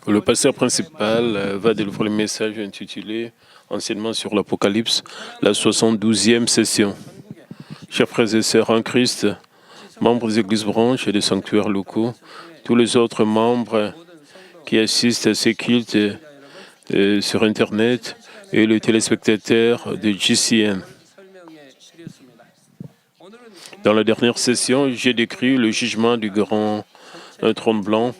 Le pasteur principal va délivrer le message intitulé Enseignement sur l'Apocalypse, la 72e session. Chers frères et sœurs en Christ, membres des églises branches et des sanctuaires locaux, tous les autres membres qui assistent à ces cultes sur Internet et les téléspectateurs de GCN. Dans la dernière session, j'ai décrit le jugement du grand trône blanc.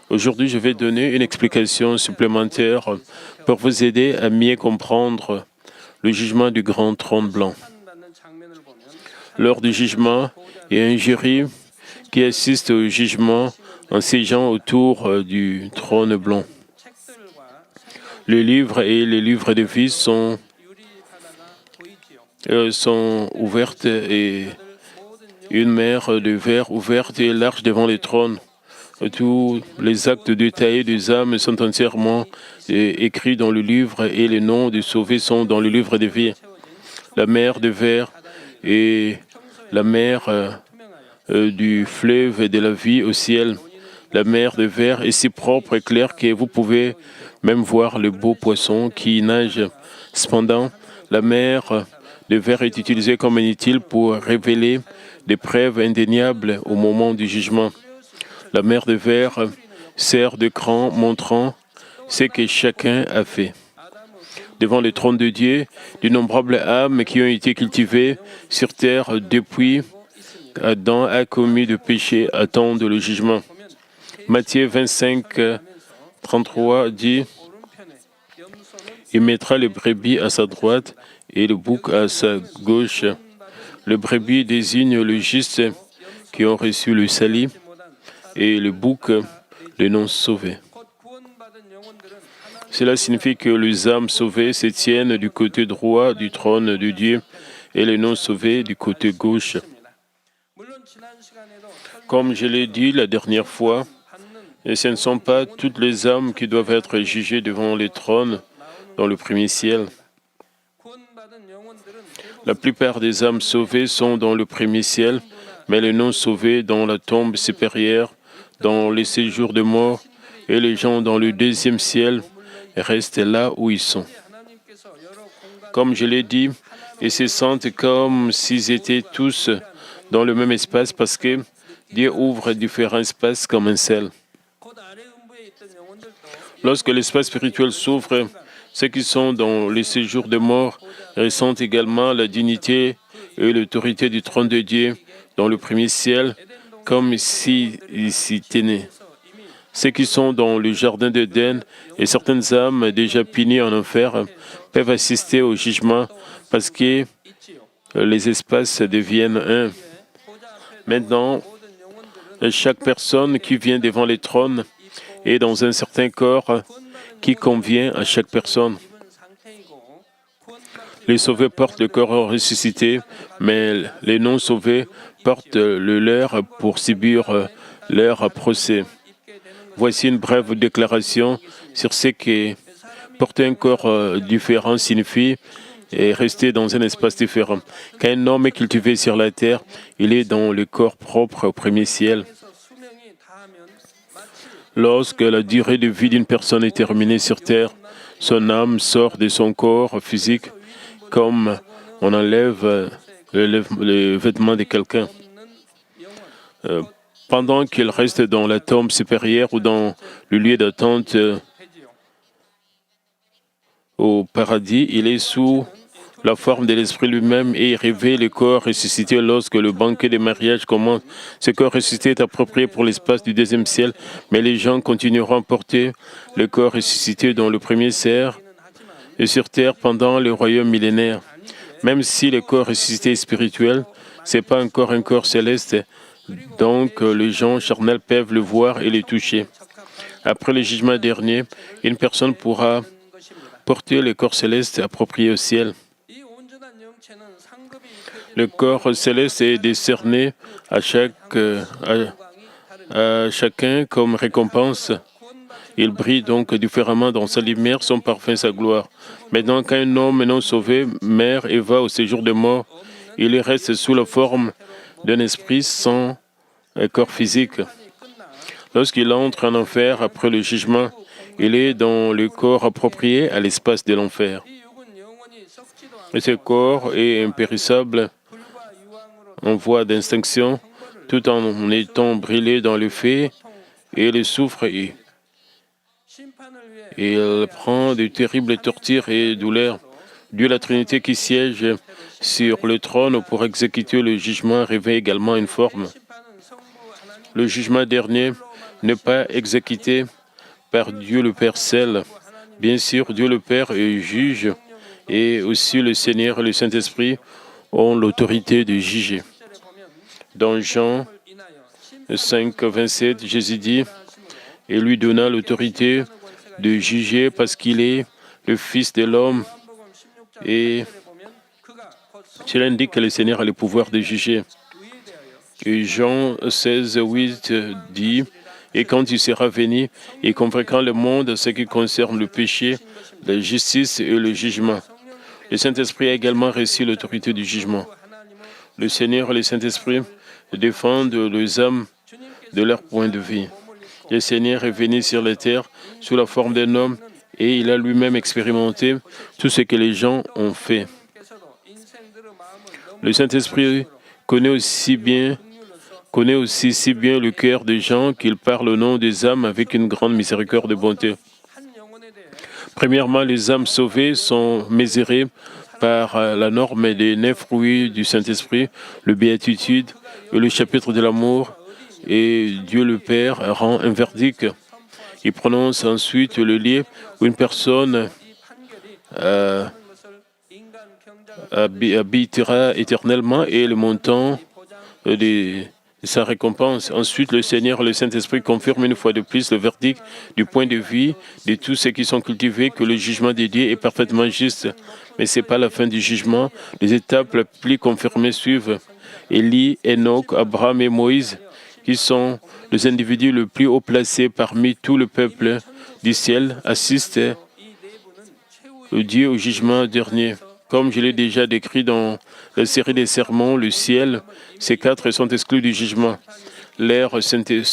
Aujourd'hui, je vais donner une explication supplémentaire pour vous aider à mieux comprendre le jugement du grand trône blanc. Lors du jugement, il y a un jury qui assiste au jugement en siégeant autour du trône blanc. Les livres et les livres de vie sont ouvertes et une mer de verre ouverte et large devant les trônes. Tous les actes détaillés des âmes sont entièrement écrits dans le livre et les noms des sauvés sont dans le livre de vie. La mer de verre et la mer du fleuve de la vie au ciel. La mer de verre est si propre et claire que vous pouvez même voir les beaux poissons qui nagent. Cependant, la mer de verre est utilisée comme inutile pour révéler des preuves indéniables au moment du jugement. La mer de verre sert d'écran montrant ce que chacun a fait. Devant le trône de Dieu, d'innombrables âmes qui ont été cultivées sur terre depuis Adam a commis de péché attendent le jugement. Matthieu 25, 33 dit « Il mettra les brebis à sa droite et le bouc à sa gauche. » Le brebis désigne le juste qui ont reçu le salut et le bouc, les non-sauvés. Cela signifie que les âmes sauvées se tiennent du côté droit du trône de Dieu et les non-sauvés du côté gauche. Comme je l'ai dit la dernière fois, ce ne sont pas toutes les âmes qui doivent être jugées devant les trônes dans le premier ciel. La plupart des âmes sauvées sont dans le premier ciel, mais les non-sauvés dans la tombe supérieure, dans les séjours de mort, et les gens dans le deuxième ciel restent là où ils sont. Comme je l'ai dit, ils se sentent comme s'ils étaient tous dans le même espace parce que Dieu ouvre différents espaces comme un seul. Lorsque l'espace spirituel s'ouvre, ceux qui sont dans les séjours de mort ressentent également la dignité et l'autorité du trône de Dieu dans le premier ciel, comme s'ils s'y tenaient. Ceux qui sont dans le jardin d'Éden et certaines âmes déjà punies en enfer peuvent assister au jugement parce que les espaces deviennent un. Maintenant, chaque personne qui vient devant les trônes est dans un certain corps qui convient à chaque personne. Les sauvés portent le corps ressuscité, mais les non-sauvés portent le leur pour subir leur procès. Voici une brève déclaration sur ce que porter un corps différent signifie et rester dans un espace différent. Quand un homme est cultivé sur la terre, il est dans le corps propre au premier ciel. Lorsque la durée de vie d'une personne est terminée sur terre, son âme sort de son corps physique comme on enlève le vêtement de quelqu'un. Pendant qu'il reste dans la tombe supérieure ou dans le lieu d'attente au paradis, il est sous la forme de l'esprit lui-même et il révèle le corps ressuscité lorsque le banquet de mariage commence. Ce corps ressuscité est approprié pour l'espace du deuxième ciel, mais les gens continueront à porter le corps ressuscité dans le premier ciel et sur terre pendant le royaume millénaire. Même si le corps ressuscité est spirituel, ce n'est pas encore un corps céleste, donc les gens charnels peuvent le voir et le toucher. Après le jugement dernier, une personne pourra porter le corps céleste approprié au ciel. Le corps céleste est décerné à chacun comme récompense. Il brille donc différemment dans sa lumière, son parfum, sa gloire. Maintenant, quand un homme non sauvé meurt et va au séjour de mort, il reste sous la forme d'un esprit sans corps physique. Lorsqu'il entre en enfer après le jugement, il est dans le corps approprié à l'espace de l'enfer. Et ce corps est impérissable, en voie d'extinction, tout en étant brûlé dans le feu, et il souffre et il prend de terribles tortures et douleurs. Dieu, la Trinité qui siège sur le trône pour exécuter le jugement, revêt également une forme. Le jugement dernier n'est pas exécuté par Dieu le Père seul. Bien sûr, Dieu le Père est juge et aussi le Seigneur et le Saint-Esprit ont l'autorité de juger. Dans Jean 5, 27, Jésus dit, et lui donna l'autorité de juger parce qu'il est le Fils de l'homme. Et cela indique que le Seigneur a le pouvoir de juger. Et Jean 16, 8 dit, et quand il sera venu, il convaincra le monde ce qui concerne le péché, la justice et le jugement. Le Saint-Esprit a également reçu l'autorité du jugement. Le Seigneur et le Saint-Esprit défendent les âmes de leur point de vue. Le Seigneur est venu sur la terre sous la forme d'un homme et il a lui-même expérimenté tout ce que les gens ont fait. Le Saint-Esprit connaît aussi si bien le cœur des gens qu'il parle au nom des âmes avec une grande miséricorde et bonté. Premièrement, les âmes sauvées sont mesurées par la norme des 9 fruits du Saint-Esprit, le béatitude et le chapitre de l'amour, et Dieu le Père rend un verdict. Il prononce ensuite le lieu où une personne habitera éternellement et le montant de sa récompense. Ensuite, le Seigneur et le Saint-Esprit confirment une fois de plus le verdict du point de vue de tous ceux qui sont cultivés que le jugement de Dieu est parfaitement juste. Mais ce n'est pas la fin du jugement. Les étapes les plus confirmées suivent. Élie, Enoch, Abraham et Moïse, qui sont les individus les plus haut placés parmi tout le peuple du ciel, assistent Dieu au jugement dernier. Comme je l'ai déjà décrit dans la série des sermons, le ciel, ces 4 sont exclus du jugement. Leur sainteté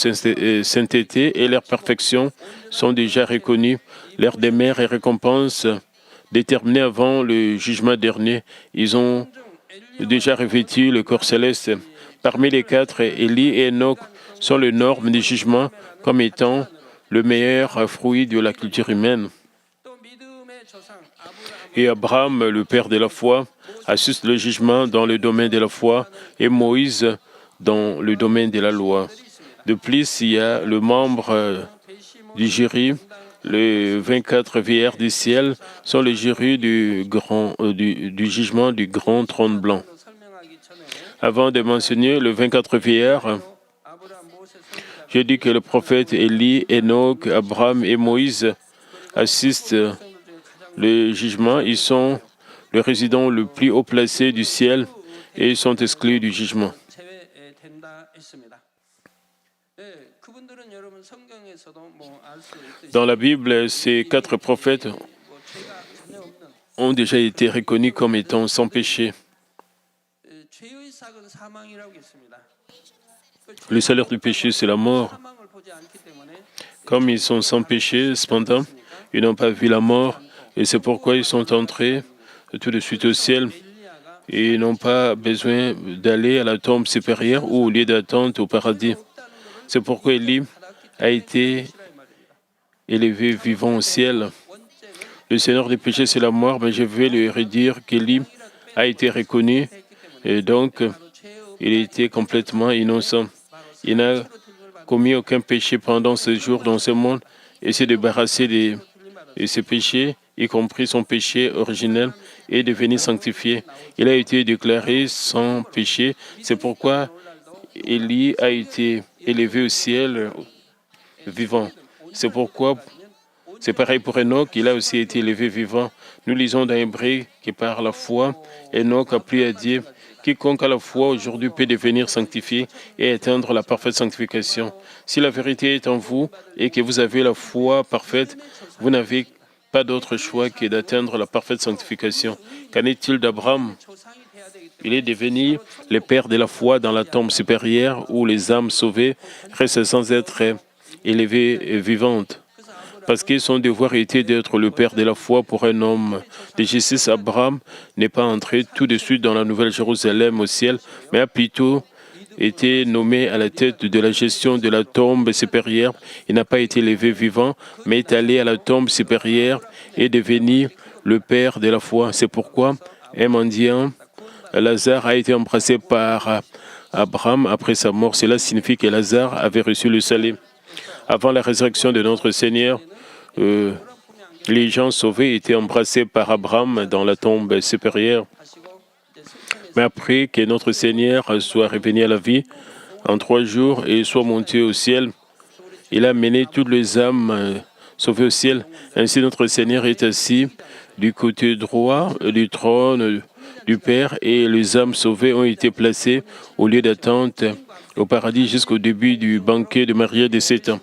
et leur perfection sont déjà reconnus. Leur demeure et récompense déterminée avant le jugement dernier. Ils ont déjà revêtu le corps céleste. Parmi les 4, Élie et Enoch sont les normes du jugement comme étant le meilleur fruit de la culture humaine. Et Abraham, le père de la foi, assiste le jugement dans le domaine de la foi et Moïse dans le domaine de la loi. De plus, il y a le membre du jury. Les 24 vieillards du ciel sont les jurys du jugement du grand trône blanc. Avant de mentionner les 24 vieillards, je dis que le prophète Élie, Enoch, Abraham et Moïse assistent le jugement. Ils sont le résident le plus haut placé du ciel et ils sont exclus du jugement. Dans la Bible, ces 4 prophètes ont déjà été reconnus comme étant sans péché. Le salaire du péché, c'est la mort. Comme ils sont sans péché, cependant, ils n'ont pas vu la mort, et c'est pourquoi ils sont entrés tout de suite au ciel. Et ils n'ont pas besoin d'aller à la tombe supérieure ou au lieu d'attente au paradis. C'est pourquoi Élie a été élevé vivant au ciel. Le Seigneur des péchés, c'est la mort, mais je vais lui redire qu'Élie a été reconnu, et donc il était complètement innocent. Il n'a commis aucun péché pendant ce jour dans ce monde et s'est débarrassé de ses péchés, y compris son péché originel, et devenu sanctifié. Il a été déclaré sans péché. C'est pourquoi Élie a été élevé au ciel vivant. C'est pourquoi c'est pareil pour Enoch, il a aussi été élevé vivant. Nous lisons dans Hébreux que par la foi, Enoch a plu à Dieu. Quiconque a la foi aujourd'hui peut devenir sanctifié et atteindre la parfaite sanctification. Si la vérité est en vous et que vous avez la foi parfaite, vous n'avez pas d'autre choix que d'atteindre la parfaite sanctification. Qu'en est-il d'Abraham? Il est devenu le père de la foi dans la tombe supérieure où les âmes sauvées restent sans être élevée et vivante. Parce que son devoir était d'être le père de la foi pour un homme de justice. Abraham n'est pas entré tout de suite dans la Nouvelle Jérusalem au ciel, mais a plutôt été nommé à la tête de la gestion de la tombe supérieure. Il n'a pas été élevé vivant, mais est allé à la tombe supérieure et devenu le père de la foi. C'est pourquoi un mendiant, Lazare, a été embrassé par Abraham après sa mort. Cela signifie que Lazare avait reçu le salut. Avant la résurrection de notre Seigneur, les gens sauvés étaient embrassés par Abraham dans la tombe supérieure. Mais après que notre Seigneur soit revenu à la vie en 3 jours et soit monté au ciel, il a mené toutes les âmes sauvées au ciel. Ainsi, notre Seigneur est assis du côté droit du trône du Père et les âmes sauvées ont été placées au lieu d'attente au paradis jusqu'au début du banquet de mariage de 7 ans.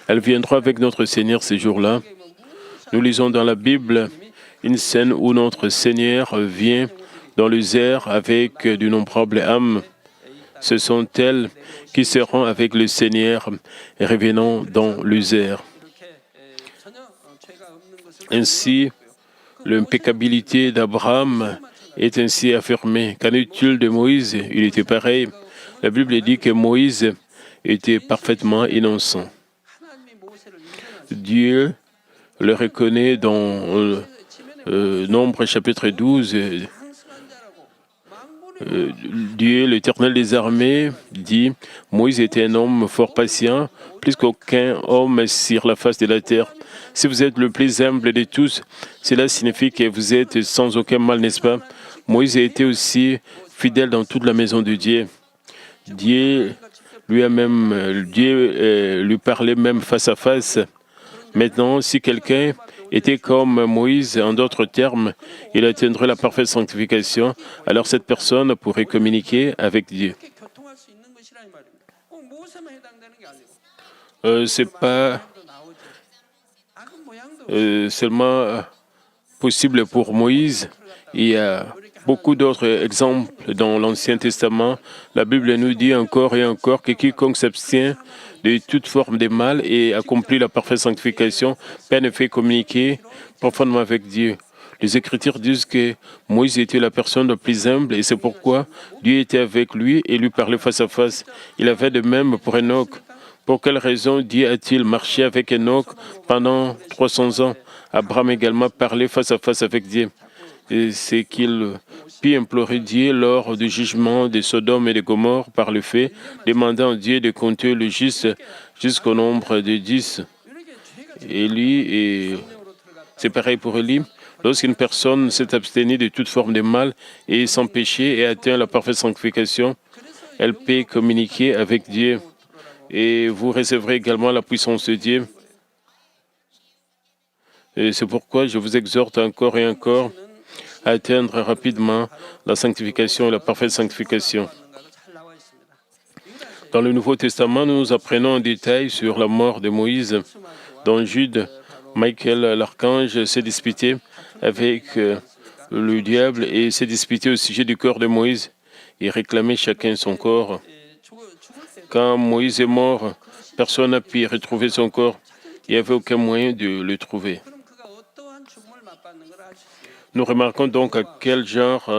Elles viendront avec notre Seigneur ces jours-là. Nous lisons dans la Bible une scène où notre Seigneur vient dans les airs avec d'innombrables âmes. Ce sont elles qui seront avec le Seigneur revenant dans les airs. Ainsi, l'impeccabilité d'Abraham est ainsi affirmée. Qu'en est-il de Moïse? Il était pareil. La Bible dit que Moïse était parfaitement innocent. Dieu le reconnaît dans Nombre chapitre 12. Dieu, l'Éternel des armées, dit « Moïse était un homme fort patient, plus qu'aucun homme sur la face de la terre. Si vous êtes le plus humble de tous, cela signifie que vous êtes sans aucun mal, n'est-ce pas? Moïse a été aussi fidèle dans toute la maison de Dieu. Dieu lui parlait même face à face. Maintenant, si quelqu'un était comme Moïse, en d'autres termes, il atteindrait la parfaite sanctification, alors cette personne pourrait communiquer avec Dieu. Ce n'est pas seulement possible pour Moïse. Il y a beaucoup d'autres exemples dans l'Ancien Testament. La Bible nous dit encore et encore que quiconque s'abstient de toute forme de mal et accomplit la parfaite sanctification peut en effet communiquer profondément avec Dieu. Les Écritures disent que Moïse était la personne la plus humble et c'est pourquoi Dieu était avec lui et lui parlait face à face. Il avait de même pour Enoch. Pour quelle raison Dieu a-t-il marché avec Enoch pendant 300 ans? Abraham également parlait face à face avec Dieu. C'est qu'il put implorer Dieu lors du jugement de Sodome et de Gomorrhe par le fait, demandant à Dieu de compter le juste jusqu'au nombre de 10. C'est pareil pour Élie. Lorsqu'une personne s'est abstenue de toute forme de mal et sans péché et atteint la parfaite sanctification, elle peut communiquer avec Dieu. Et vous recevrez également la puissance de Dieu. Et c'est pourquoi je vous exhorte encore et encore à atteindre rapidement la sanctification et la parfaite sanctification. Dans le Nouveau Testament, nous apprenons en détail sur la mort de Moïse. Dans Jude, Michael, l'archange, s'est disputé avec le diable et s'est disputé au sujet du corps de Moïse. Il réclamait chacun son corps. Quand Moïse est mort, personne n'a pu retrouver son corps. Il n'y avait aucun moyen de le trouver. Nous remarquons donc à quel genre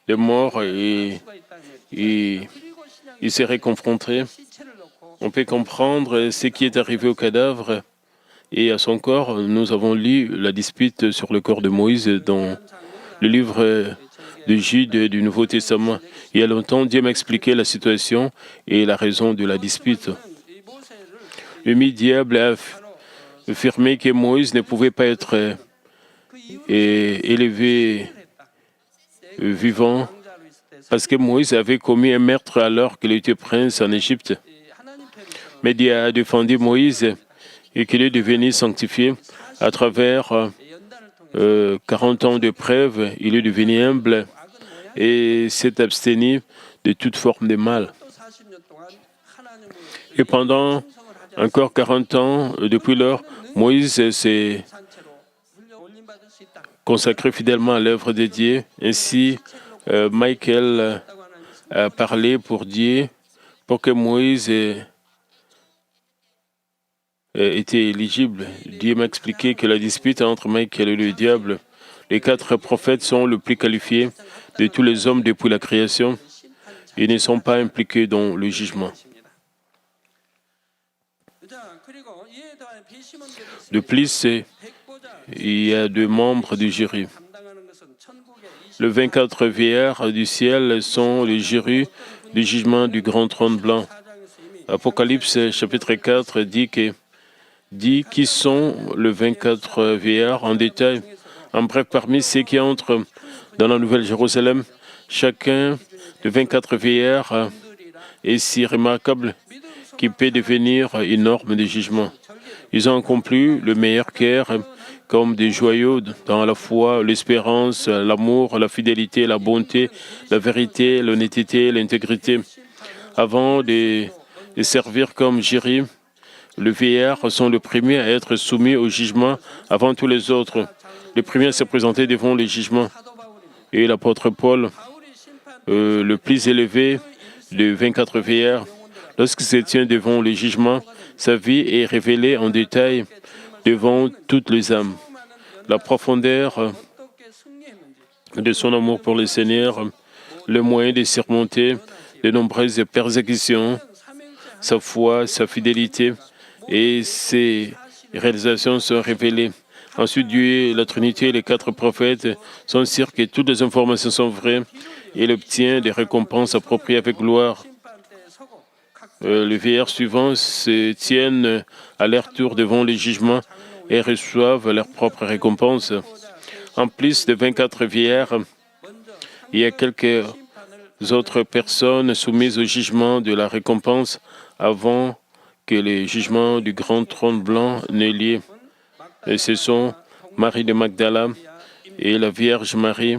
de mort il serait confronté. On peut comprendre ce qui est arrivé au cadavre et à son corps. Nous avons lu la dispute sur le corps de Moïse dans le livre de Jude du Nouveau Testament. Il y a longtemps, Dieu m'a expliqué la situation et la raison de la dispute. Le mi-diable a affirmé que Moïse ne pouvait pas être élevé vivant parce que Moïse avait commis un meurtre alors qu'il était prince en Égypte. Mais Dieu a défendu Moïse et qu'il est devenu sanctifié à travers 40 ans de preuve. Il est devenu humble et s'est abstenu de toute forme de mal. Et pendant encore 40 ans, depuis lors, Moïse s'est consacré fidèlement à l'œuvre de Dieu. Ainsi, Michael a parlé pour Dieu pour que Moïse était éligible. Dieu m'a expliqué que la dispute entre Michael et le diable, les 4 prophètes sont le plus qualifiés de tous les hommes depuis la création. Ils ne sont pas impliqués dans le jugement. De plus, il y a 2 membres du jury. Les 24 vieillards du ciel sont le jury du jugement du grand trône blanc. Apocalypse chapitre 4 dit qui sont les 24 vieillards en détail. En bref, parmi ceux qui entrent dans la Nouvelle Jérusalem, chacun des 24 vieillards est si remarquable qu'il peut devenir une norme de jugement. Ils ont accompli le meilleur cœur comme des joyaux dans la foi, l'espérance, l'amour, la fidélité, la bonté, la vérité, l'honnêteté, l'intégrité. Avant de servir comme jury, les vieillards sont les premiers à être soumis au jugement avant tous les autres. Les premiers à se présenter devant le jugement. Et l'apôtre Paul, le plus élevé des 24 vieillards, lorsqu'il se tient devant le jugement, sa vie est révélée en détail devant toutes les âmes. La profondeur de son amour pour le Seigneur, le moyen de surmonter de nombreuses persécutions, sa foi, sa fidélité et ses réalisations sont révélées. Ensuite, Dieu, la Trinité et les 4 prophètes sont sûrs que toutes les informations sont vraies et il obtient des récompenses appropriées avec gloire. Les vieillards suivants se tiennent à leur tour devant le jugement et reçoivent leurs propres récompenses. En plus de 24 vieillards, il y a quelques autres personnes soumises au jugement de la récompense avant que le jugement du grand trône blanc n'ait lieu. Et ce sont Marie de Magdala et la Vierge Marie,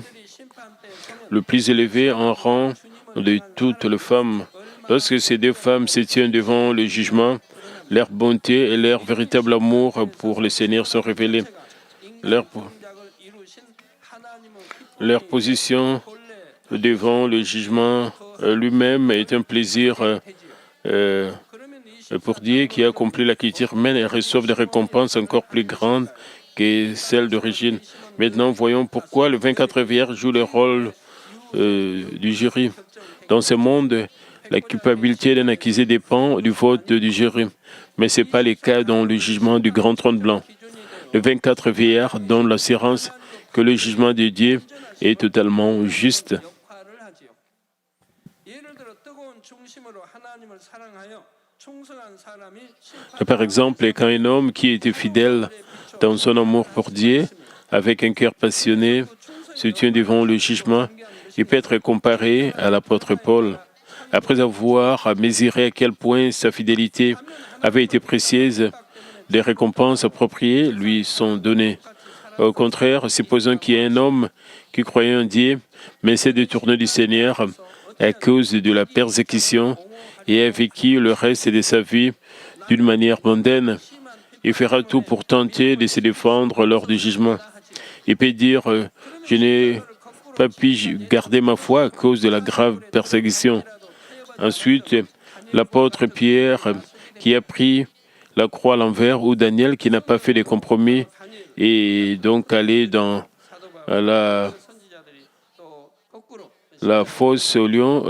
le plus élevé en rang de toutes les femmes. Lorsque ces 2 femmes se tiennent devant le jugement, leur bonté et leur véritable amour pour le Seigneur sont révélés. Leur position devant le jugement lui-même est un plaisir pour Dieu qui a accompli la qualité humaine et reçoivent des récompenses encore plus grandes que celles d'origine. Maintenant, voyons pourquoi les 24 vierges jouent le rôle du jury. Dans ce monde, la culpabilité d'un accusé dépend du vote du jury, mais ce n'est pas le cas dans le jugement du grand trône blanc. Les 24 vieillards donnent l'assurance que le jugement de Dieu est totalement juste. Par exemple, quand un homme qui était fidèle dans son amour pour Dieu, avec un cœur passionné, se tient devant le jugement, il peut être comparé à l'apôtre Paul. Après avoir mesuré à quel point sa fidélité avait été précieuse, des récompenses appropriées lui sont données. Au contraire, supposons qu'il y ait un homme qui croyait en Dieu, mais s'est détourné du Seigneur à cause de la persécution et a vécu le reste de sa vie d'une manière mondaine. Il fera tout pour tenter de se défendre lors du jugement. Il peut dire « Je n'ai pas pu garder ma foi à cause de la grave persécution ». Ensuite, l'apôtre Pierre qui a pris la croix à l'envers ou Daniel qui n'a pas fait de compromis et donc allé dans la fosse aux lions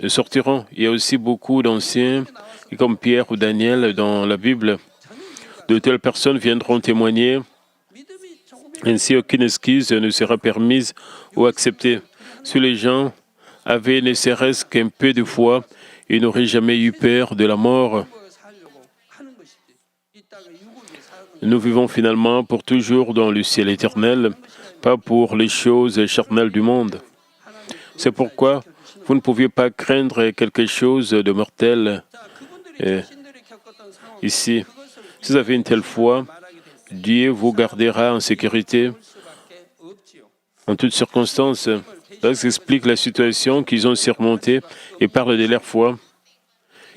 sortiront. Il y a aussi beaucoup d'anciens comme Pierre ou Daniel dans la Bible. De telles personnes viendront témoigner. Ainsi, aucune excuse ne sera permise ou acceptée. Si les gens avaient ne serait-ce qu'un peu de foi, ils n'auraient jamais eu peur de la mort. Nous vivons finalement pour toujours dans le ciel éternel, pas pour les choses charnelles du monde. C'est pourquoi vous ne pouviez pas craindre quelque chose de mortel ici. Si vous avez une telle foi, Dieu vous gardera en sécurité en toutes circonstances. Lorsqu'ils expliquent la situation qu'ils ont surmontée et parlent de leur foi,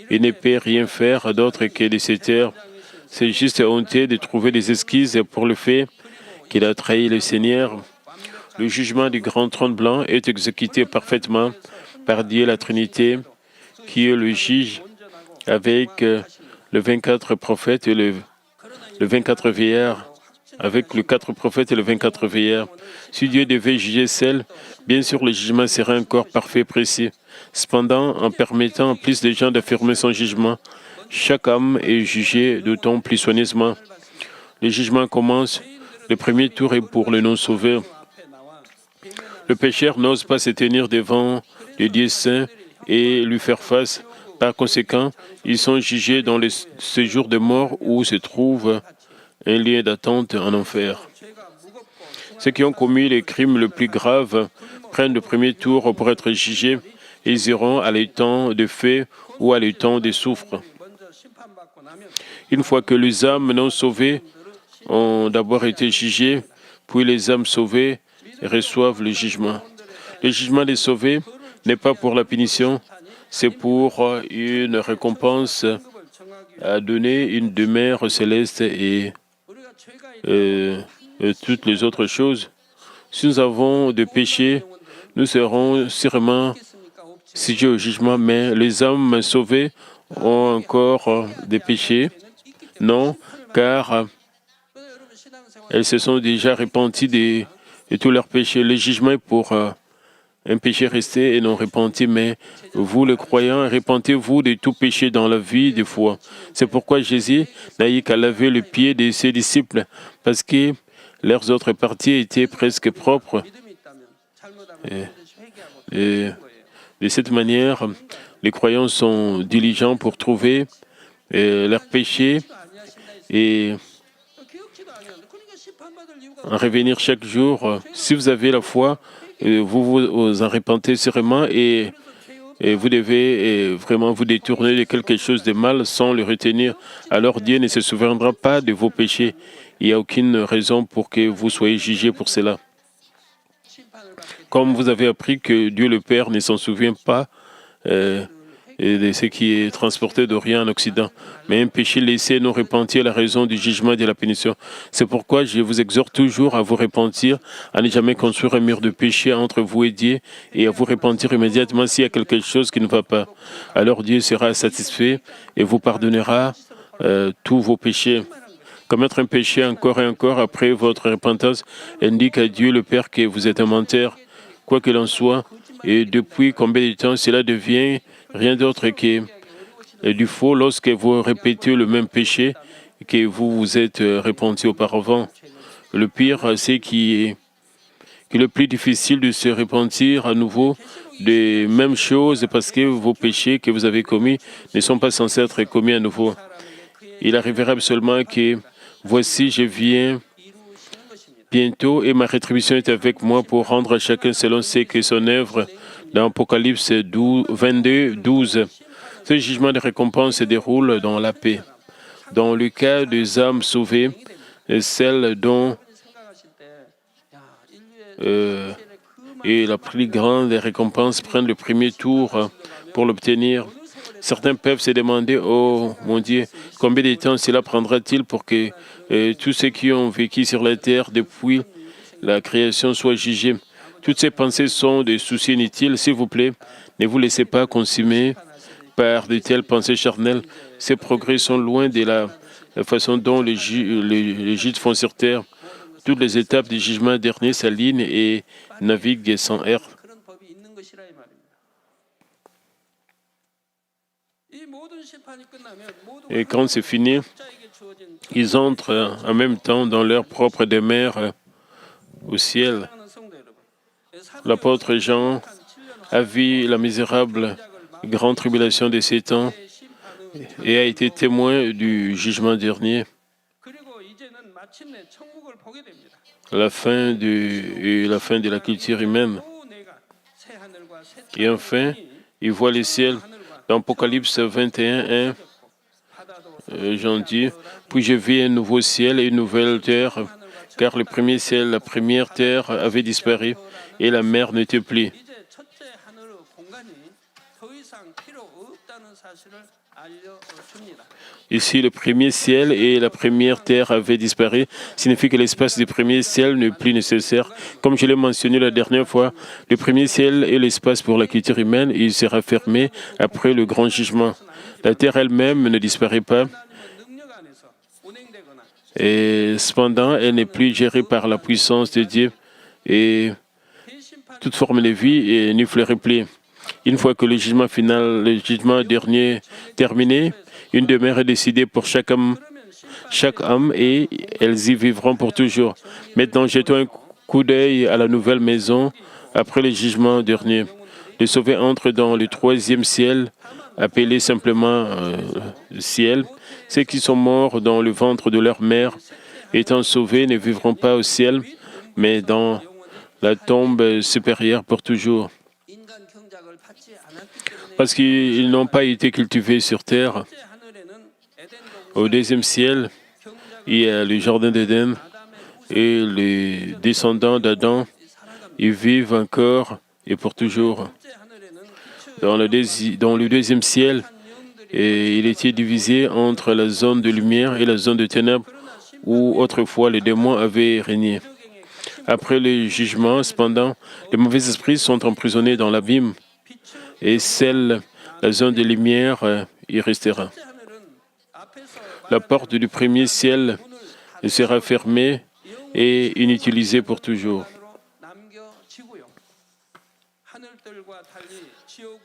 ils ne peuvent rien faire d'autre que de se taire. C'est juste honteux de trouver des excuses pour le fait qu'il a trahi le Seigneur. Le jugement du grand trône blanc est exécuté parfaitement par Dieu la Trinité, qui est le juge avec le 24 prophètes et le 24 vieillards, avec les 4 prophètes et le 24 vieillards. Si Dieu devait juger celle, bien sûr le jugement serait encore parfait, précis. Cependant, en permettant à plus de gens d'affirmer son jugement, chaque âme est jugée d'autant plus soigneusement. Le jugement commence. Le premier tour est pour le non-sauvé. Le pécheur n'ose pas se tenir devant le Dieu saint et lui faire face. Par conséquent, ils sont jugés dans le séjour de mort où se trouve un lien d'attente en enfer. Ceux qui ont commis les crimes les plus graves prennent le premier tour pour être jugés. Ils iront à l'étang de feu ou à l'étang de soufre. Une fois que les âmes non sauvées ont d'abord été jugées, puis les âmes sauvées reçoivent le jugement. Le jugement des sauvés n'est pas pour la punition, c'est pour une récompense à donner une demeure céleste et toutes les autres choses. Si nous avons des péchés, nous serons sûrement sujets au jugement, mais les âmes sauvées ont encore des péchés. Non, car elles se sont déjà repenties de tous leurs péchés. Le jugement est pour un péché resté et non repenti, mais vous, les croyants, repentez-vous de tout péché dans la vie de foi. C'est pourquoi Jésus n'a eu qu'à laver les pieds de ses disciples, parce que leurs autres parties étaient presque propres. Et de cette manière, les croyants sont diligents pour trouver leurs péchés et en revenir chaque jour. Si vous avez la foi, vous en repentez sûrement et vous devez vraiment vous détourner de quelque chose de mal sans le retenir. Alors Dieu ne se souviendra pas de vos péchés. Il n'y a aucune raison pour que vous soyez jugés pour cela. Comme vous avez appris que Dieu le Père ne s'en souvient pas de ce qui est transporté d'Orient en Occident, mais un péché laissé non repenti est la raison du jugement et de la punition. C'est pourquoi je vous exhorte toujours à vous repentir, à ne jamais construire un mur de péché entre vous et Dieu et à vous repentir immédiatement s'il y a quelque chose qui ne va pas. Alors Dieu sera satisfait et vous pardonnera tous vos péchés. Commettre un péché encore et encore après votre repentance indique à Dieu le Père que vous êtes un menteur, quoi qu'il en soit, et depuis combien de temps cela devient rien d'autre que du faux lorsque vous répétez le même péché que vous vous êtes repenti auparavant. Le pire, c'est qu'il est le plus difficile de se repentir à nouveau des mêmes choses parce que vos péchés que vous avez commis ne sont pas censés être commis à nouveau. Il arrivera absolument que voici, je viens bientôt et ma rétribution est avec moi pour rendre à chacun selon ce que son œuvre dans Apocalypse 22, 12. Ce jugement de récompense se déroule dans la paix. Dans le cas des âmes sauvées, celles dont et la plus grande récompense prennent le premier tour pour l'obtenir. Certains peuvent se demander, oh mon Dieu, combien de temps cela prendra-t-il pour que tous ceux qui ont vécu sur la terre depuis la création soient jugés? Toutes ces pensées sont des soucis inutiles. S'il vous plaît, ne vous laissez pas consumer par de telles pensées charnelles. Ces progrès sont loin de la façon dont les juges font sur terre. Toutes les étapes du jugement dernier s'alignent et naviguent sans erre. Et quand c'est fini, ils entrent en même temps dans leur propre demeure au ciel. L'apôtre Jean a vu la misérable grande tribulation de ces temps et a été témoin du jugement dernier. La fin de la culture humaine. Et enfin, il voit les ciels. Dans Apocalypse 21, 1, Jean dit, « Puis je vis un nouveau ciel et une nouvelle terre, car le premier ciel, la première terre avait disparu, et la mer n'était plus. » Ici, le premier ciel et la première terre avaient disparu, signifie que l'espace du premier ciel n'est plus nécessaire. Comme je l'ai mentionné la dernière fois, le premier ciel est l'espace pour la culture humaine et il sera fermé après le grand jugement. La terre elle-même ne disparaît pas et cependant, elle n'est plus gérée par la puissance de Dieu et toute forme de vie n'y fleurit plus. Une fois que le jugement final, le jugement dernier terminé, une demeure est décidée pour chaque âme et elles y vivront pour toujours. Maintenant, jetons un coup d'œil à la nouvelle maison après le jugement dernier. Les sauvés entrent dans le troisième ciel, appelé simplement le ciel. Ceux qui sont morts dans le ventre de leur mère, étant sauvés, ne vivront pas au ciel, mais dans la tombe supérieure pour toujours. Parce qu'ils n'ont pas été cultivés sur terre. Au deuxième ciel, il y a le jardin d'Éden et les descendants d'Adam, ils vivent encore et pour toujours. Dans le deuxième ciel, et il était divisé entre la zone de lumière et la zone de ténèbres où autrefois les démons avaient régné. Après le jugement, cependant, les mauvais esprits sont emprisonnés dans l'abîme et la zone de lumière y restera. La porte du premier ciel sera fermée et inutilisée pour toujours.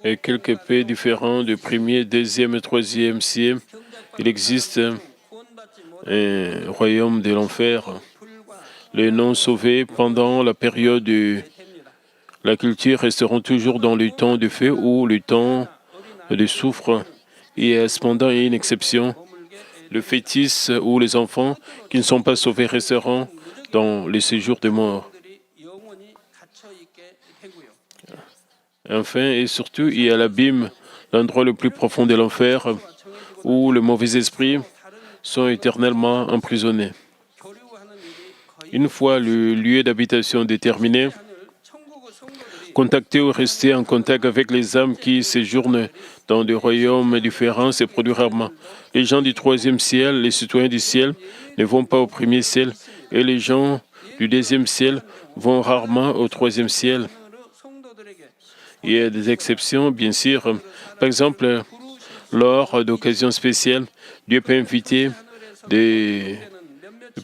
Et quelque peu différent du premier, deuxième et troisième ciel, il existe un royaume de l'enfer. Les non-sauvés, pendant la période de la culture, resteront toujours dans le temps de feu ou le temps de soufre. Et cependant, il y a une exception. Le fœtus ou les enfants qui ne sont pas sauvés resteront dans les séjours des morts. Enfin et surtout, il y a l'abîme, l'endroit le plus profond de l'enfer, où les mauvais esprits sont éternellement emprisonnés. Une fois le lieu d'habitation déterminé, contacter ou rester en contact avec les âmes qui séjournent dans des royaumes différents se produit rarement. Les gens du troisième ciel, les citoyens du ciel, ne vont pas au premier ciel, et les gens du deuxième ciel vont rarement au troisième ciel. Il y a des exceptions, bien sûr. Par exemple, lors d'occasions spéciales, Dieu peut inviter des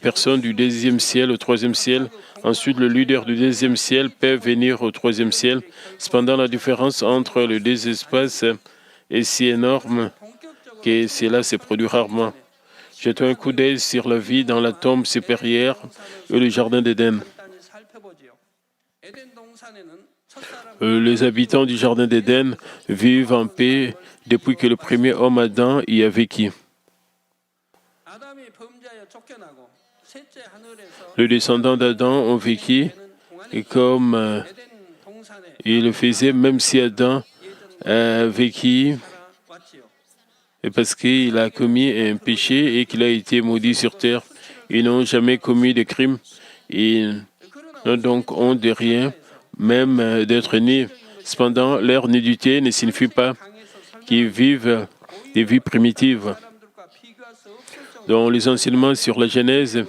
personnes du deuxième ciel au troisième ciel. Ensuite, le leader du deuxième ciel peut venir au troisième ciel. Cependant, la différence entre les deux espaces est si énorme que cela se produit rarement. Jetons un coup d'œil sur la vie dans la tombe supérieure et le jardin d'Éden. Les habitants du jardin d'Éden vivent en paix depuis que le premier homme Adam y a vécu. Les descendants d'Adam ont vécu et comme ils le faisaient, même si Adam a vécu, et parce qu'il a commis un péché et qu'il a été maudit sur terre, ils n'ont jamais commis de crime. Ils n'ont donc honte de rien, même d'être nés. Cependant, leur nudité ne signifie pas qu'ils vivent des vies primitives. Dans les enseignements sur la Genèse,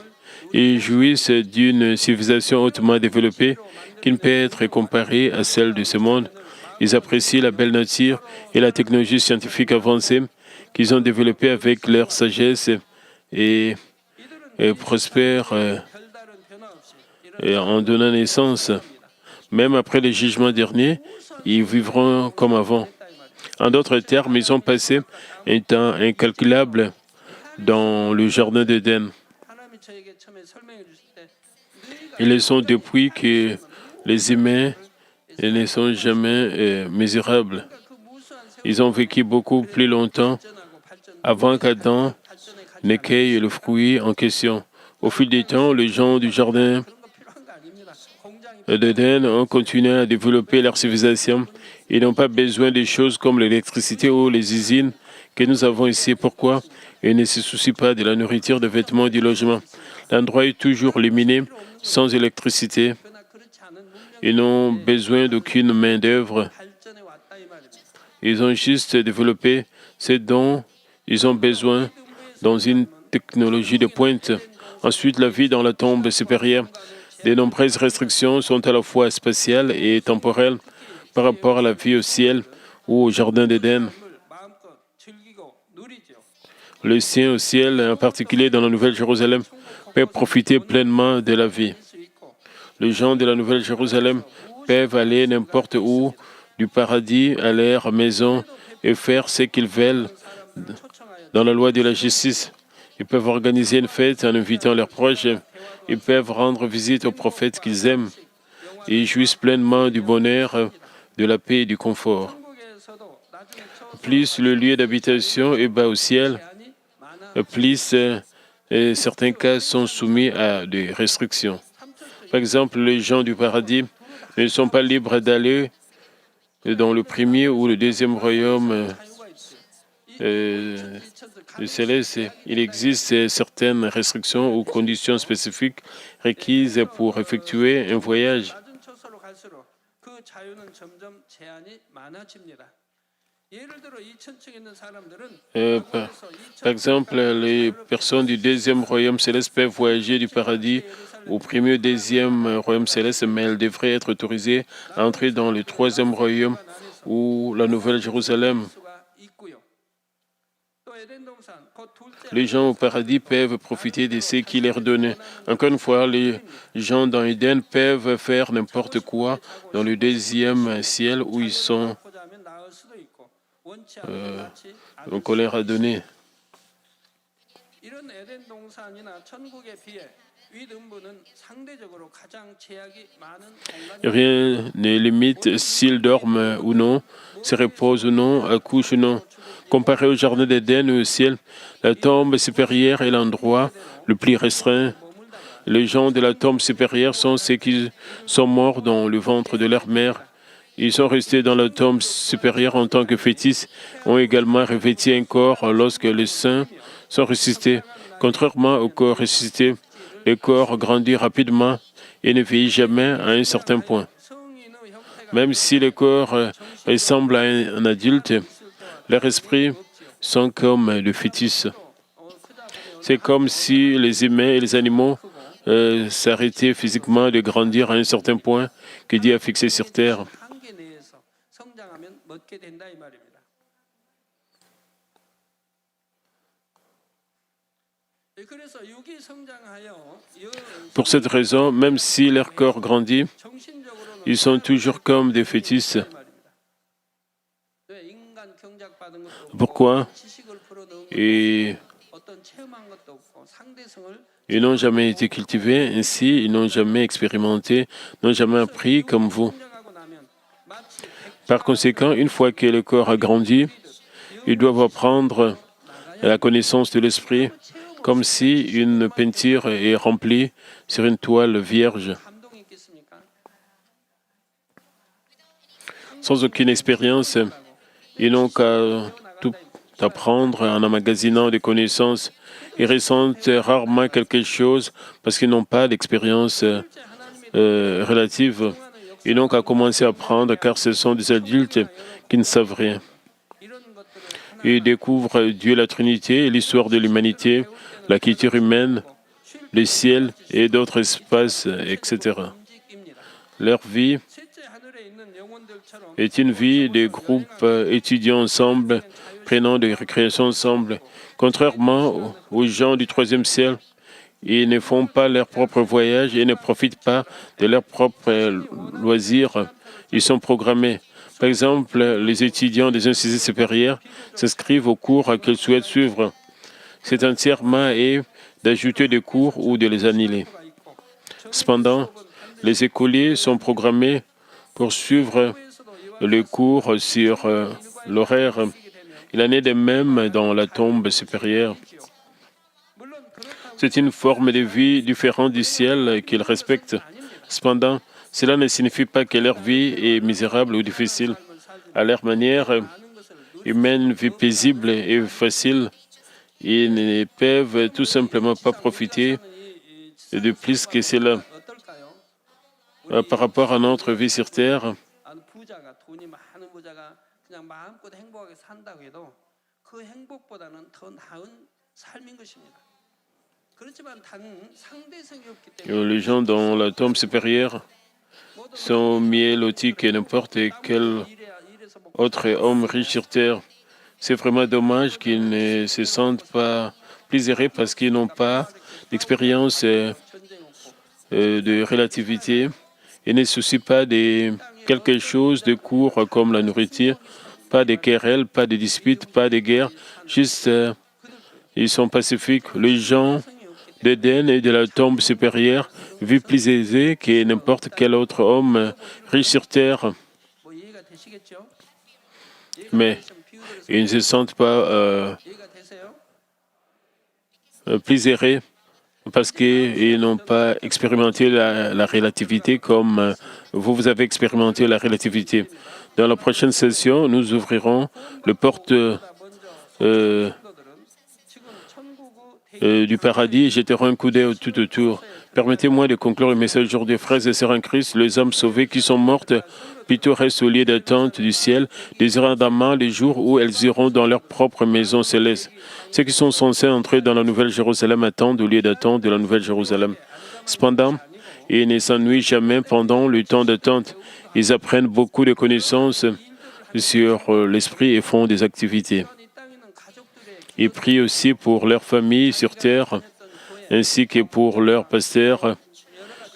ils jouissent d'une civilisation hautement développée qui ne peut être comparée à celle de ce monde. Ils apprécient la belle nature et la technologie scientifique avancée qu'ils ont développée avec leur sagesse et prospèrent en donnant naissance. Même après le jugement dernier, ils vivront comme avant. En d'autres termes, ils ont passé un temps incalculable dans le jardin d'Éden. Ils le sont depuis que les humains ne sont jamais misérables. Ils ont vécu beaucoup plus longtemps avant qu'Adam ne cueille le fruit en question. Au fil du temps, les gens du jardin d'Éden ont continué à développer leur civilisation. Ils n'ont pas besoin de choses comme l'électricité ou les usines que nous avons ici. Pourquoi? Ils ne se soucient pas de la nourriture, des vêtements et du logement. L'endroit est toujours lumineux, sans électricité. Ils n'ont besoin d'aucune main-d'œuvre. Ils ont juste développé ce dont ils ont besoin dans une technologie de pointe. Ensuite, la vie dans la tombe supérieure. De nombreuses restrictions sont à la fois spatiales et temporelles par rapport à la vie au ciel ou au jardin d'Éden. Le sien au ciel, en particulier dans la Nouvelle Jérusalem, peut profiter pleinement de la vie. Les gens de la Nouvelle Jérusalem peuvent aller n'importe où du paradis à leur maison et faire ce qu'ils veulent dans la loi de la justice. Ils peuvent organiser une fête en invitant leurs proches. Ils peuvent rendre visite aux prophètes qu'ils aiment. Et ils jouissent pleinement du bonheur, de la paix et du confort. Plus le lieu d'habitation est bas au ciel, plus certains cas sont soumis à des restrictions. Par exemple, les gens du paradis ne sont pas libres d'aller dans le premier ou le deuxième royaume céleste. Il existe certaines restrictions ou conditions spécifiques requises pour effectuer un voyage. Par exemple, les personnes du deuxième royaume céleste peuvent voyager du paradis au premier ou deuxième royaume céleste, mais elles devraient être autorisées à entrer dans le troisième royaume ou la Nouvelle Jérusalem. Les gens au paradis peuvent profiter de ce qui leur est donné. Encore une fois, les gens dans Éden peuvent faire n'importe quoi dans le deuxième ciel où ils sont. Qu'on leur a donné. Rien ne limite s'ils dorment ou non, se reposent ou non, accouchent ou non. Comparé au jardin d'Éden ou au ciel, la tombe supérieure est l'endroit le plus restreint. Les gens de la tombe supérieure sont ceux qui sont morts dans le ventre de leur mère. Ils sont restés dans la tombe supérieure en tant que fœtus, ont également revêtu un corps lorsque les saints sont ressuscités. Contrairement au corps ressuscité, le corps grandit rapidement et ne vieillit jamais à un certain point. Même si le corps ressemble à un adulte, leurs esprits sont comme le fœtus. C'est comme si les humains et les animaux s'arrêtaient physiquement de grandir à un certain point que Dieu a fixé sur terre. Pour cette raison, même si leur corps grandit, ils sont toujours comme des fœtus. Pourquoi? Et ils n'ont jamais été cultivés, ainsi ils n'ont jamais expérimenté, n'ont jamais appris comme vous. Par conséquent, une fois que le corps a grandi, ils doivent apprendre la connaissance de l'esprit, comme si une peinture est remplie sur une toile vierge. Sans aucune expérience, ils n'ont qu'à tout apprendre en emmagasinant des connaissances. Ils ressentent rarement quelque chose parce qu'ils n'ont pas d'expérience relative. Ils n'ont qu'à commencer à apprendre car ce sont des adultes qui ne savent rien. Ils découvrent Dieu, la Trinité, l'histoire de l'humanité, la culture humaine, le ciel et d'autres espaces, etc. Leur vie est une vie de groupe étudiant ensemble, prenant des récréations ensemble. Contrairement aux gens du troisième ciel, ils ne font pas leur propre voyage et ne profitent pas de leurs propres loisirs. Ils sont programmés. Par exemple, les étudiants des instituts supérieurs s'inscrivent aux cours qu'ils souhaitent suivre. C'est entièrement à eux d'ajouter des cours ou de les annuler. Cependant, les écoliers sont programmés pour suivre les cours sur l'horaire. Il en est de même dans la tombe supérieure. C'est une forme de vie différente du ciel qu'ils respectent. Cependant, cela ne signifie pas que leur vie est misérable ou difficile. À leur manière, ils mènent une vie paisible et facile. Ils ne peuvent tout simplement pas profiter de plus que cela. Par rapport à notre vie sur Terre, Les gens dans la tombe supérieure sont mieux lotis que n'importe quel autre homme riche sur terre. C'est vraiment dommage qu'ils ne se sentent pas plaisirés parce qu'ils n'ont pas d'expérience de relativité et ne se soucient pas de quelque chose de court comme la nourriture, pas de querelles, pas de disputes, pas de guerres, juste ils sont pacifiques. Les gens d'Éden et de la tombe supérieure vivent plus aisés que n'importe quel autre homme riche sur terre. Mais ils ne se sentent pas plaisirés parce qu'ils n'ont pas expérimenté la relativité comme vous avez expérimenté la relativité. Dans la prochaine session, nous ouvrirons le porte du paradis et jeterons un coup d'œil tout autour. Permettez-moi de conclure le message aujourd'hui, frères et sœurs en Christ, les âmes sauvées qui sont mortes, plutôt restent au lieu d'attente du ciel, désirant ardemment les jours où elles iront dans leur propre maison céleste. Ceux qui sont censés entrer dans la Nouvelle Jérusalem attendent au lieu d'attente de la Nouvelle Jérusalem. Cependant, ils ne s'ennuient jamais pendant le temps d'attente. Ils apprennent beaucoup de connaissances sur l'esprit et font des activités. Ils prient aussi pour leur famille sur terre, ainsi que pour leur pasteur,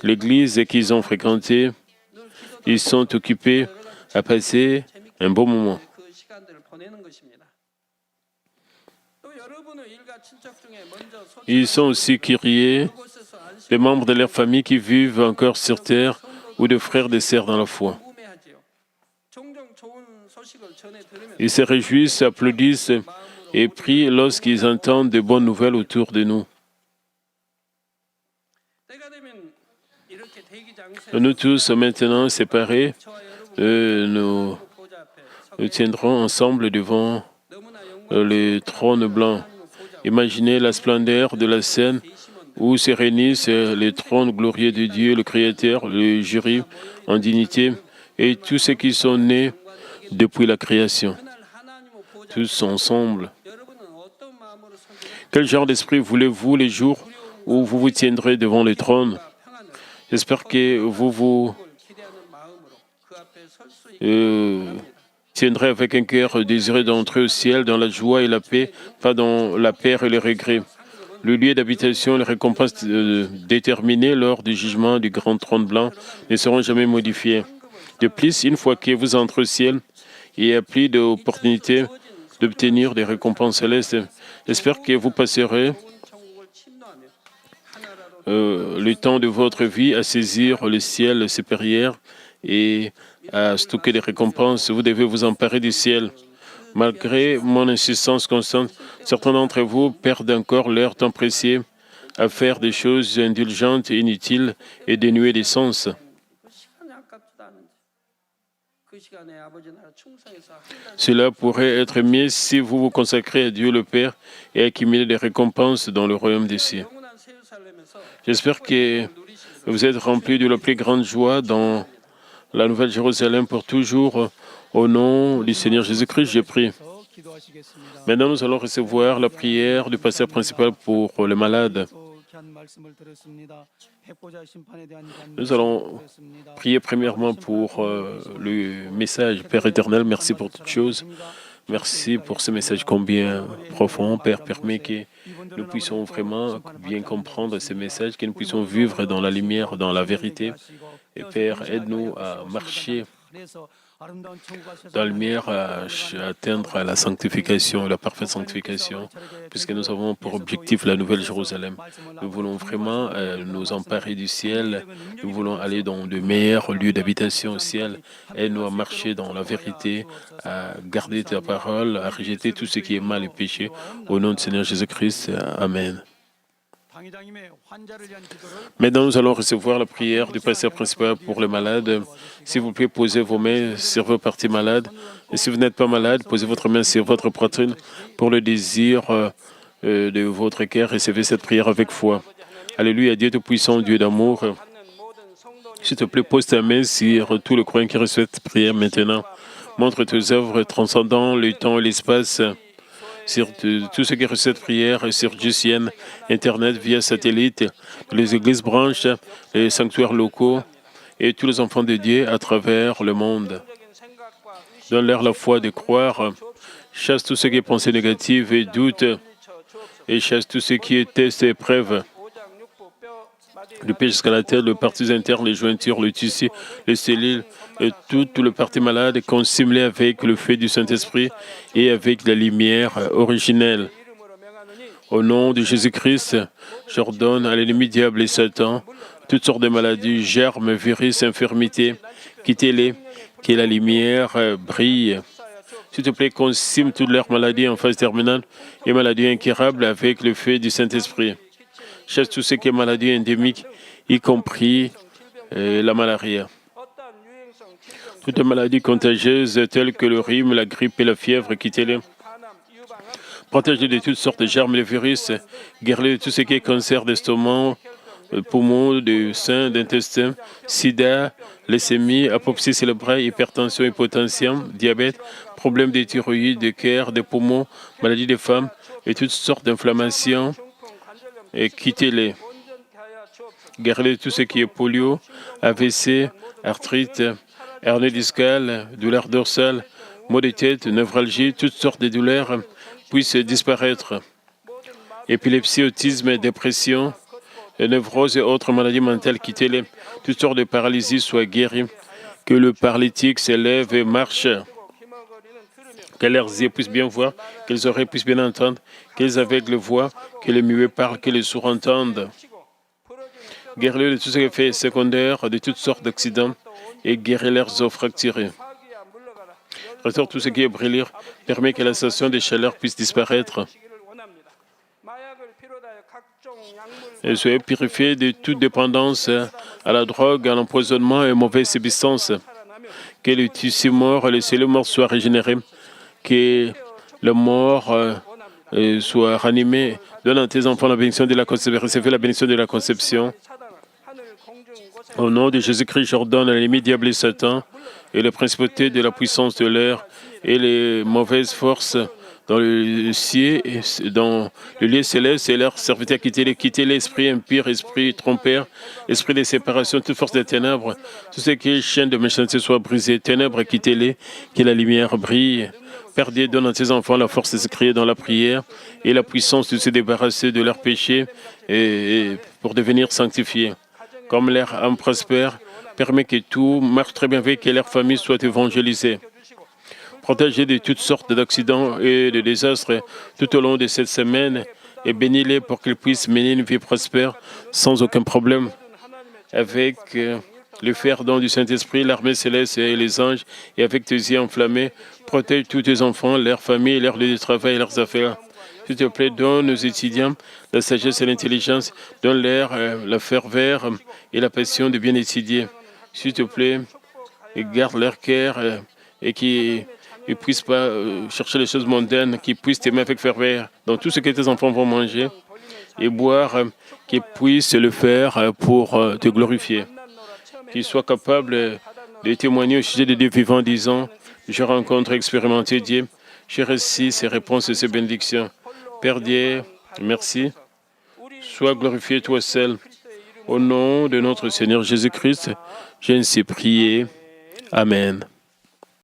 l'église qu'ils ont fréquentée. Ils sont occupés à passer un bon moment. Ils sont aussi curieux des membres de leur famille qui vivent encore sur terre ou de frères et sœurs dans la foi. Ils se réjouissent, applaudissent et prient lorsqu'ils entendent de bonnes nouvelles autour de nous. Nous tous, maintenant séparés, nous tiendrons ensemble devant le trône blanc. Imaginez la splendeur de la scène où se réunissent les trônes glorieux de Dieu, le Créateur, le jury en dignité et tous ceux qui sont nés depuis la création. Tous ensemble. Quel genre d'esprit voulez-vous les jours où vous vous tiendrez devant le trône? J'espère que vous vous tiendrez avec un cœur désiré d'entrer au ciel dans la joie et la paix, pas dans la peur et le regret. Le lieu d'habitation, les récompenses déterminées lors du jugement du grand trône blanc ne seront jamais modifiées. De plus, une fois que vous entrez au ciel, il y a plus d'opportunités d'obtenir des récompenses célestes. J'espère que vous passerez le temps de votre vie à saisir le ciel supérieur et à stocker des récompenses. Vous devez vous emparer du ciel. Malgré mon insistance constante, certains d'entre vous perdent encore leur temps précieux à faire des choses indulgentes, inutiles et dénuées de sens. Cela pourrait être mieux si vous vous consacrez à Dieu le Père et accumulez des récompenses dans le royaume des cieux. J'espère que vous êtes remplis de la plus grande joie dans la Nouvelle Jérusalem pour toujours. Au nom du Seigneur Jésus-Christ, je prie. Maintenant, nous allons recevoir la prière du pasteur principal pour les malades. Nous allons prier premièrement pour le message. Père éternel, merci pour toutes choses. Merci pour ce message combien profond. Père, permet que nous puissions vraiment bien comprendre ce message, que nous puissions vivre dans la lumière, dans la vérité. Et Père, aide-nous à marcher dans la lumière, à atteindre la sanctification, la parfaite sanctification, puisque nous avons pour objectif la Nouvelle Jérusalem. Nous voulons vraiment nous emparer du ciel. Nous voulons aller dans de meilleurs lieux d'habitation au ciel. Aide-nous à marcher dans la vérité, à garder ta parole, à rejeter tout ce qui est mal et péché. Au nom du Seigneur Jésus-Christ, Amen. Maintenant, nous allons recevoir la prière du pasteur principal pour les malades. S'il vous plaît, posez vos mains sur vos parties malades. Et si vous n'êtes pas malade, posez votre main sur votre poitrine pour le désir de votre cœur. Recevez cette prière avec foi. Alléluia, Dieu Tout-Puissant, Dieu d'amour. S'il te plaît, pose ta main sur tout le croyant qui reçoit cette prière maintenant. Montre tes œuvres transcendant le temps et l'espace sur tout ce qui est cette prière, sur GCN, Internet, via satellite, les églises branches, les sanctuaires locaux et tous les enfants de Dieu à travers le monde. Donne-leur la foi de croire, chasse tout ce qui est pensée négative et doute, et chasse tout ce qui est test et épreuve. Le péché jusqu'à la tête, le partie interne, les jointures, le tissu, les cellules, et tout le parti malade est consumé avec le feu du Saint-Esprit et avec la lumière originelle. Au nom de Jésus-Christ, j'ordonne à l'ennemi diable et Satan toutes sortes de maladies, germes, virus, infirmités, quittez-les, que la lumière brille. S'il te plaît, consume toutes leurs maladies en phase terminale et maladies incurables avec le feu du Saint-Esprit. Chasse tout ce qui est maladie endémique, y compris la malaria. Toutes les maladies contagieuses telles que le rhume, la grippe et la fièvre, quittez-les. Protège-les de toutes sortes de germes et de virus. Guéris-les de tout ce qui est cancer d'estomac, de poumons, de sein, d'intestin, sida, leucémie, apoplexie cérébrale, hypertension, hypotension, diabète, problèmes de thyroïde, de cœur, des poumons, maladies des femmes et toutes sortes d'inflammations. Et quittez-les. Guéris-les de tout ce qui est polio, AVC, arthrite, hernie discale, douleur dorsale, maux de tête, névralgie, toutes sortes de douleurs puissent disparaître. Épilepsie, autisme, dépression, névrose et autres maladies mentales, quittez-les. Toutes sortes de paralysies soient guéries. Que le paralytique s'élève et marche. Que leurs yeux puissent bien voir, que les oreilles puissent bien entendre, que les aveugles voient, que les muets parlent, que les sourds entendent. Guéris-les de tous ces effets secondaires, de toutes sortes d'accidents, et guéris leurs os fracturés. Restaure tout ce qui est brûlé, permet que la sensation de chaleur puisse disparaître. Et soyez purifiés de toute dépendance à la drogue, à l'empoisonnement et aux mauvaises substances. Que le tissu mort et les cellules mortes soient régénérés. Que le mort soit ranimé. Donne à tes enfants la bénédiction de la conception. Recevez la bénédiction de la conception. Au nom de Jésus-Christ, j'ordonne à l'ennemi diable et Satan et les principautés de la puissance de l'air et les mauvaises forces dans le ciel, dans le lieu céleste et leurs serviteurs, quittez l'esprit impur, esprit trompeur, esprit de séparation, toute force des ténèbres, tout ce qui est chaîne de méchanceté soit brisé, ténèbres, quittez-les, que la lumière brille. Père Dieu, donne à tes enfants la force de se crier dans la prière et la puissance de se débarrasser de leurs péchés et pour devenir sanctifiés. Comme leur âme prospère, permet que tout marche très bien avec que leur famille soit évangélisée. Protégez de toutes sortes d'accidents et de désastres tout au long de cette semaine et bénis-les pour qu'ils puissent mener une vie prospère sans aucun problème. Avec le fer don du Saint-Esprit, l'armée céleste et les anges, et avec tes yeux enflammés, protège tous tes enfants, leurs familles, leurs lieux de travail et leurs affaires. S'il te plaît, donne aux étudiants la sagesse et l'intelligence, donne-leur la ferveur et la passion de bien étudier. S'il te plaît, garde leur cœur et qu'ils ne puissent pas chercher les choses mondaines, qu'ils puissent t'aimer avec ferveur dans tout ce que tes enfants vont manger et boire, qu'ils puissent le faire pour te glorifier. Qu'ils soient capables de témoigner au sujet de Dieu vivant en disant « Je rencontre et expérimenté Dieu, j'ai reçu ses réponses et ses bénédictions. » Père Dieu, merci. Sois glorifié toi seul. Au nom de notre Seigneur Jésus-Christ, j'ai ainsi prié. Amen.